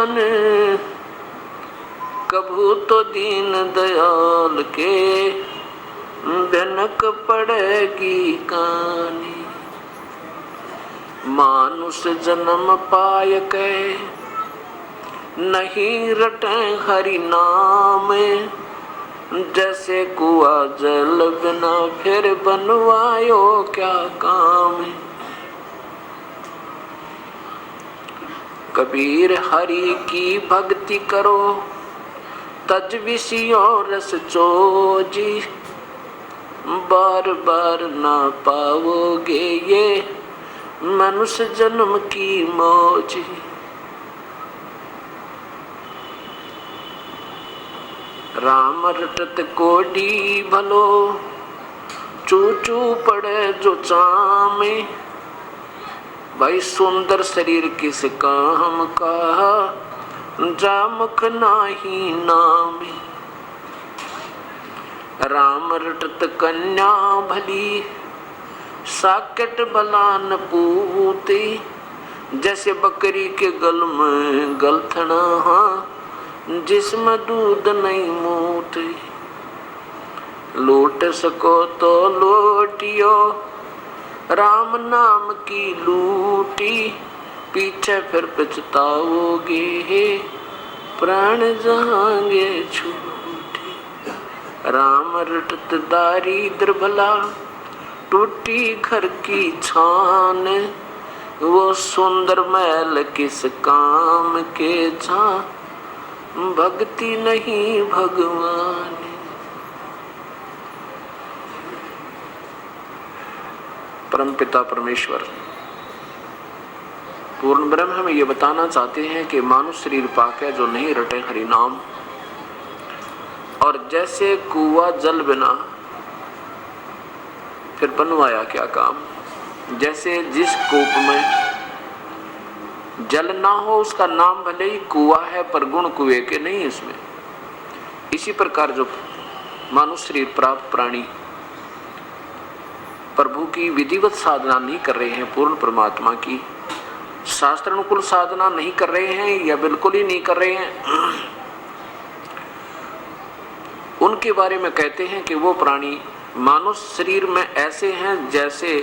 मान, कभू तो दीन दयाल के भनक पड़ेगी कानी। मानुष जन्म पाय के नहीं रटे हरि नाम, जैसे कुआ जल बिना फिर बनवायो क्या काम। कबीर हरि की भक्ति करो, तज विषयों रस चोजी, बार बार ना पाओगे ये मनुष्य जन्म की मौज। राम रटत कोडी भलो, चू चू पड़े जो चामे। भाई सुंदर शरीर किस काम का, जामक नाही नामे। राम रटत कन्या भली, साकेट भला न पूती। जैसे बकरी के गल में गलथना, जिसमें दूध नहीं मूती। लूट सको तो लूटियो, राम नाम की लूटी। पीछे फिर पछताओगे, प्राण जाएंगे छूटी। राम रटत दारिद्र भला, टूटी घर की छान। वो सुंदर महल किस काम के, जहाँ भक्ति नहीं भगवान। परमपिता परमेश्वर पूर्ण ब्रह्म हमें ये बताना चाहते हैं कि मानुष शरीर पाके जो नहीं रटे हरि नाम। और जैसे कुआ जल बिना फिर बनवाया क्या काम। जैसे जिस कूप में जल ना हो, उसका नाम भले ही कुआ है पर गुण कुएं के नहीं इसमें। इसी प्रकार जो मानुष शरीर प्राप्त प्राणी प्रभु की विधिवत साधना नहीं कर रहे हैं, पूर्ण परमात्मा की शास्त्र अनुकूल साधना नहीं कर रहे हैं या बिल्कुल ही नहीं कर रहे हैं, उनके बारे में कहते हैं कि वो प्राणी मानुष शरीर में ऐसे हैं जैसे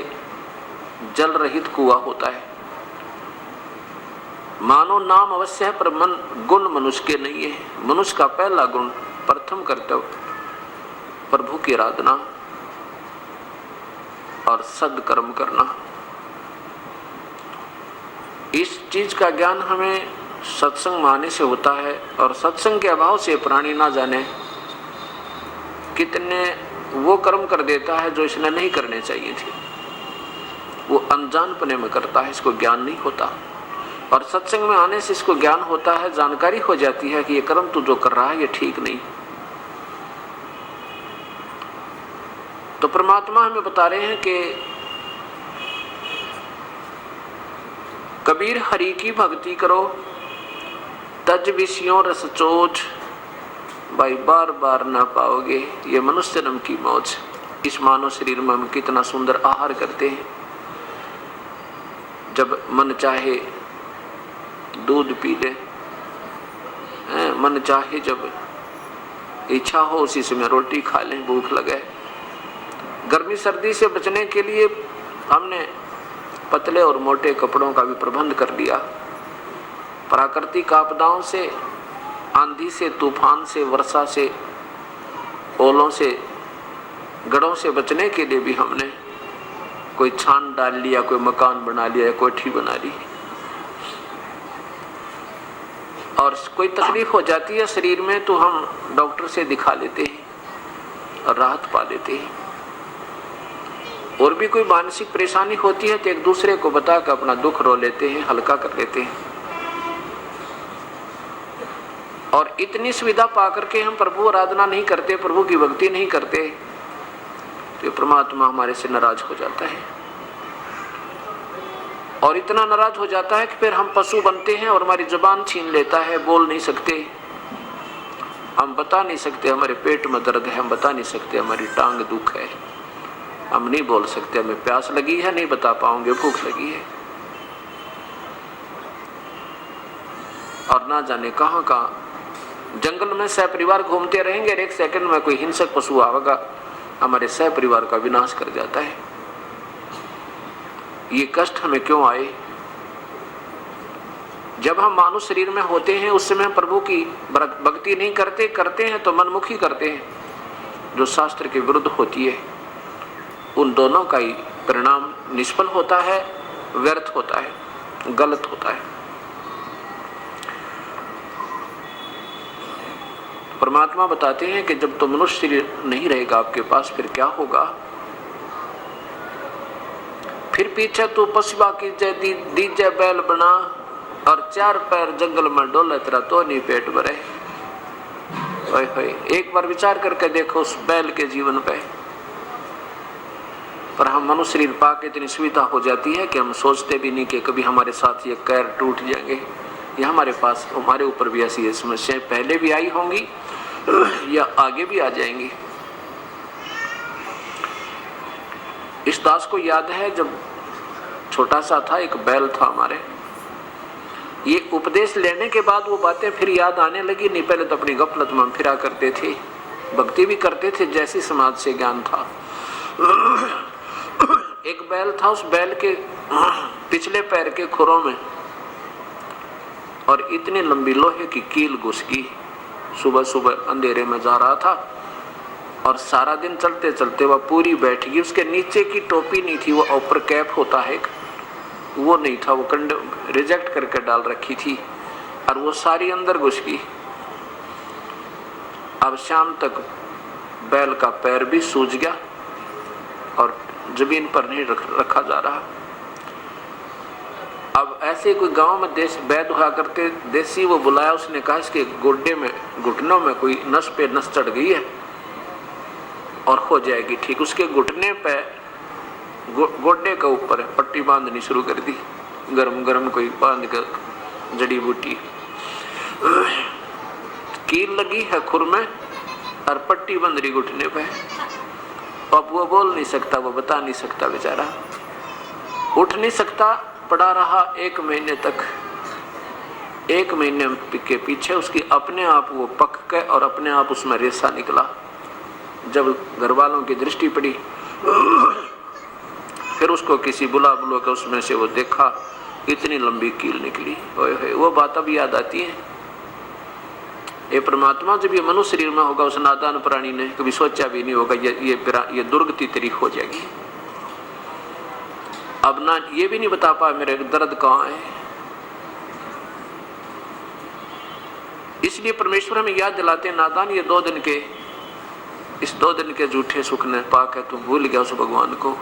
जल रहित कुआं होता है। मानो नाम अवश्य है पर मन गुण मनुष्य के नहीं है। मनुष्य का पहला गुण प्रथम कर्तव्य प्रभु की आराधना और सद्कर्म करना। इस चीज का ज्ञान हमें सत्संग माने से होता है। और सत्संग के अभाव से प्राणी ना जाने कितने वो कर्म कर देता है जो इसने नहीं करने चाहिए थे। वो अनजानपने में करता है, इसको ज्ञान नहीं होता। और सत्संग में आने से इसको ज्ञान होता है, जानकारी हो जाती है कि ये कर्म तू जो कर रहा है ये ठीक नहीं। तो परमात्मा हमें बता रहे हैं कि कबीर हरि की भक्ति करो, तज विषयों रस चोच। भाई बार बार ना पाओगे ये मनुष्य जन्म की मौज। इस मानव शरीर में हम कितना सुंदर आहार करते हैं। जब मन चाहे दूध पी ले, मन चाहे जब इच्छा हो उसी समय रोटी खा लें, भूख लगे। गर्मी सर्दी से बचने के लिए हमने पतले और मोटे कपड़ों का भी प्रबंध कर दिया। प्राकृतिक आपदाओं से, आंधी से, तूफान से, वर्षा से, ओलों से, गड़ों से बचने के लिए भी हमने कोई छान डाल लिया, कोई मकान बना लिया, कोठी बना ली। और कोई तकलीफ हो जाती है शरीर में तो हम डॉक्टर से दिखा लेते हैं और राहत पा लेते हैं। और भी कोई मानसिक परेशानी होती है तो एक दूसरे को बता कर अपना दुख रो लेते हैं, हल्का कर लेते हैं। और इतनी सुविधा पा करके हम प्रभु आराधना नहीं करते, प्रभु की भक्ति नहीं करते, तो परमात्मा हमारे से नाराज हो जाता है। और इतना नाराज हो जाता है कि फिर हम पशु बनते हैं और हमारी जुबान छीन लेता है, बोल नहीं सकते, हम बता नहीं सकते हमारे पेट में दर्द है, हम बता नहीं सकते हमारी टांग दुख है, हम नहीं बोल सकते हमें प्यास लगी है, नहीं बता पाओगे भूख लगी है। और ना जाने कहाँ कहाँ जंगल में सहपरिवार घूमते रहेंगे, और एक सेकंड में कोई हिंसक पशु आवेगा, हमारे सहपरिवार का विनाश कर जाता है। ये कष्ट हमें क्यों आए? जब हम मानव शरीर में होते हैं उस समय प्रभु की भक्ति नहीं करते हैं तो मनमुखी करते हैं, जो शास्त्र के विरुद्ध होती है। उन दोनों का ही परिणाम निष्फल होता है, व्यर्थ होता है, गलत होता है। परमात्मा बताते हैं कि जब तो मनुष्य शरीर नहीं रहेगा आपके पास, फिर क्या होगा? फिर पीछे तो पशुआ की जय दीजे बैल बना, और 4 पैर जंगल में डोले, तेरा तो नहीं पेट भरे। ओए होए, एक बार विचार करके देखो उस बैल के जीवन पे। पर हम मनुष्य शरीर पाके इतनी सुविधा हो जाती है कि हम सोचते भी नहीं कि कभी हमारे साथ ये कैर टूट जाएंगे, या हमारे ऊपर भी ऐसी समस्याएं पहले भी आई होंगी या आगे भी आ जाएंगी। इस दास को याद है, जब छोटा सा था, एक बैल था हमारे। ये उपदेश लेने के बाद वो बातें फिर याद आने लगी। नहीं, पहले तो अपनी गफलत में फिरा करते थे, भक्ति भी करते थे जैसी समाज से ज्ञान था। एक बैल था, उस बैल के पिछले पैर के खुरों में और इतनी लंबी लोहे की कील घुस गई। सुबह सुबह अंधेरे में जा रहा था और सारा दिन चलते चलते वह पूरी बैठ गई। उसके नीचे की टोपी नहीं थी, वो ऊपर कैप होता है, वो नहीं था, वो रिजेक्ट करके डाल रखी थी, और वो सारी अंदर घुस गई। अब शाम तक बैल का पैर भी सूज गया और जमीन पर नहीं रखा जा रहा। अब ऐसे कोई गांव में वैद हुआ करते देसी, वो बुलाया, उसने कहा इसके गोड्डे में, घुटनों में कोई नस पे नस चढ़ गई है और हो जाएगी ठीक। उसके घुटने पे गोड्डे के ऊपर पट्टी बांधनी शुरू कर दी, गरम गरम कोई बांध कर जड़ी बूटी, कील लगी है खुर में और पट्टी बंध रही घुटने पे। अब वो बोल नहीं सकता, वो बता नहीं सकता, बेचारा उठ नहीं सकता, पड़ा रहा 1 महीने तक। 1 महीने के पीछे उसकी अपने आप वो पक के और अपने आप उसमें रेसा निकला। जब घर वालों की दृष्टि पड़ी, फिर उसको किसी बुला के उसमें से वो देखा, इतनी लंबी कील निकली। ओए वो बात अब याद आती है। ये परमात्मा जब ये मनुष्य शरीर में होगा, उस नादान प्राणी ने कभी सोचा भी नहीं होगा ये दुर्गति तेरी हो जाएगी। अब ना ये भी नहीं बता पाया मेरे दर्द कहाँ है। इसलिए परमेश्वर हमें याद दिलाते नादान, ये 2 दिन के, इस 2 दिन के झूठे सुख ने पाके तुम भूल गया उस भगवान को।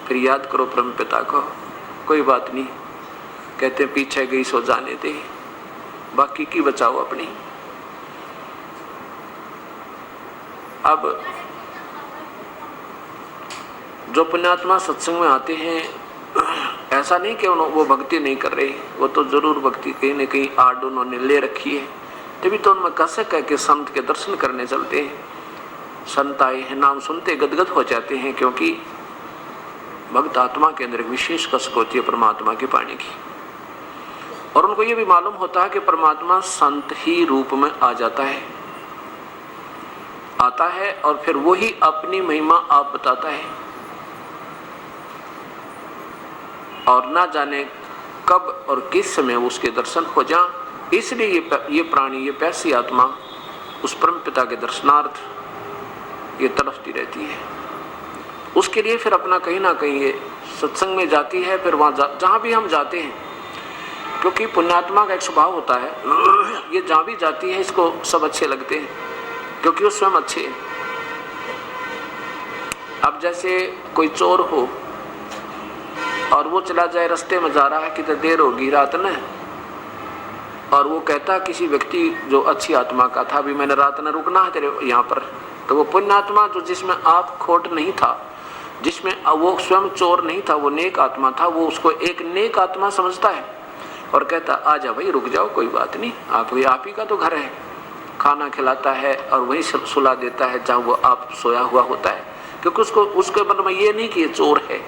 फिर याद करो परम पिता को। कोई बात नहीं, कहते पीछे गई सो जाने दे, बाकी की बचाओ अपनी। अब जो पुण्यात्मा सत्संग में आते हैं, ऐसा नहीं कि वो भक्ति नहीं कर रहे, वो तो जरूर भक्ति कहीं न कहीं आड़ उन्होंने ले रखी है, तभी तो उनमें कसक है कि संत के दर्शन करने चलते हैं। संत आए हैं, नाम सुनते गदगद हो जाते हैं, क्योंकि भक्त आत्मा के अंदर विशेष कसक होती है परमात्मा की पानी की। और उनको ये भी मालूम होता है कि परमात्मा संत ही रूप में आ जाता है, आता है और फिर वही अपनी महिमा आप बताता है, और ना जाने कब और किस समय उसके दर्शन हो जाए। इसलिए ये प्राणी, ये प्यासी आत्मा उस परम पिता के दर्शनार्थ ये तड़पती रहती है। उसके लिए फिर अपना कहीं ना कहीं ये सत्संग में जाती है। फिर वहां जहां भी हम जाते हैं, क्योंकि पुण्यात्मा का एक स्वभाव होता है, ये जहां भी जाती है इसको सब अच्छे लगते हैं, क्योंकि वो स्वयं अच्छे हैं। अब जैसे कोई चोर हो और वो चला जाए, रास्ते में जा रहा है, कितनी देर होगी रात में, और वो कहता किसी व्यक्ति जो अच्छी आत्मा का था, भी मैंने रात में रुकना है तेरे यहाँ पर, तो वो पुण्यात्मा जो जिसमें आप खोट नहीं था, जिसमें वो स्वयं चोर नहीं था, वो नेक आत्मा था, वो उसको एक नेक आत्मा समझता है और कहता आजा भाई रुक जाओ, कोई बात नहीं, आप ही का तो घर है। खाना खिलाता है और वहीं सुला देता है जहाँ वो आप सोया हुआ होता है, क्योंकि उसके मन में ये नहीं कि ये चोर है।